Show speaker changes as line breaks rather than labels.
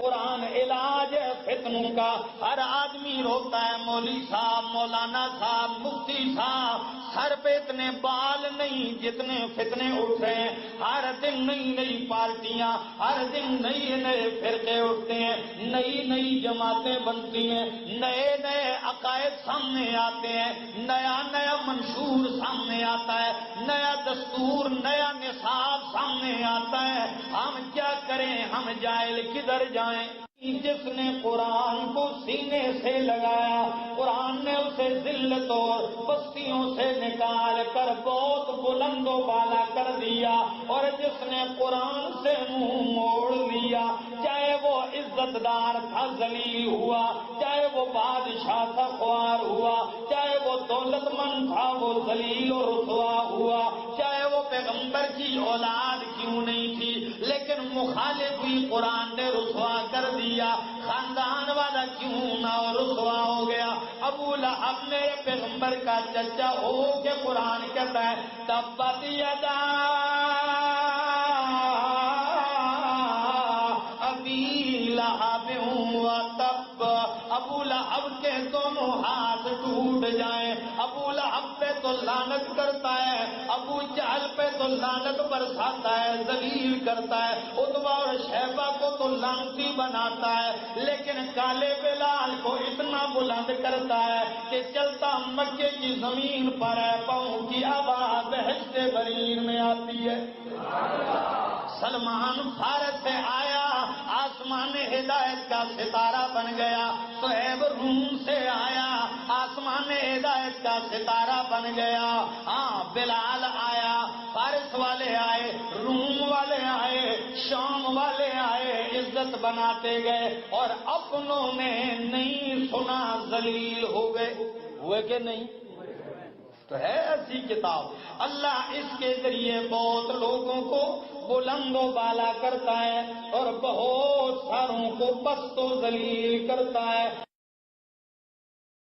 قرآن علاج ہے فتنوں کا. ہر آدمی روتا ہے مولوی صاحب، مولانا صاحب، مفتی صاحب، سر پہ اتنے بال نہیں جتنے فتنے اٹھ رہے ہیں. ہر دن نئی نئی پارٹیاں، ہر دن نئے نئے فرقے اٹھتے ہیں، نئی نئی جماعتیں بنتی ہیں، نئے نئے عقائد سامنے آتے ہیں، نیا نیا منشور سامنے آتا ہے، نیا دستور، نیا نصاب سامنے آتا ہے. ہم کیا کریں؟ ہم جاہل کدھر جائیں؟ جس نے قرآن کو سینے سے لگایا، قرآن نے اسے ذلت اور بستیوں سے نکال کر بہت بلند و بالا کر دیا. اور جس نے قرآن سے منہ موڑ لیا، چاہے وہ عزت دار تھا ذلیل ہوا، چاہے وہ بادشاہ تھا خوار ہوا، چاہے وہ دولت مند تھا وہ ذلیل و رسوا ہوا، چاہے وہ پیغمبر کی اولاد کیوں نہیں تھی لیکن مخالف بھی قرآن نے رسوا کر دیا. خاندان والا کیوں نہ رسوا ہو گیا. ابو لہب میرے پیغمبر کا چچا ہو کے قرآن کہتا ہے تبت یدا ابی لہب وتب. ابو لہب کے دونوں ہاتھ ٹوٹ جائیں. ابو لہب پہ تو لعنت کرتا ہے، ابو جہل پہ تو لعنت برساتا ہے، ذلیل کرتا ہے، عتبہ اور شیبہ کو تو لعنتی بناتا ہے، لیکن کالے بلال کو اتنا بلند کرتا ہے کہ چلتا مکے کی زمین پر ہے، پاؤں کی آواز بہشت برین میں آتی ہے. سلمان فارس سے آیا، آسمان ہدایت کا ستارہ بن گیا. صہیب روم سے آیا، آسمان ہدایت کا ستارہ بن گیا. ہاں بلال آیا، فارس والے آئے، روم والے آئے، شام والے آئے، عزت بناتے گئے اور اپنوں نے نہیں سنا ذلیل ہو گئے. ہوئے کہ نہیں؟ تو ہے ایسی کتاب. اللہ اس کے ذریعے بہت لوگوں کو بلند و بالا کرتا ہے اور بہت ساروں کو پست و ذلیل کرتا ہے.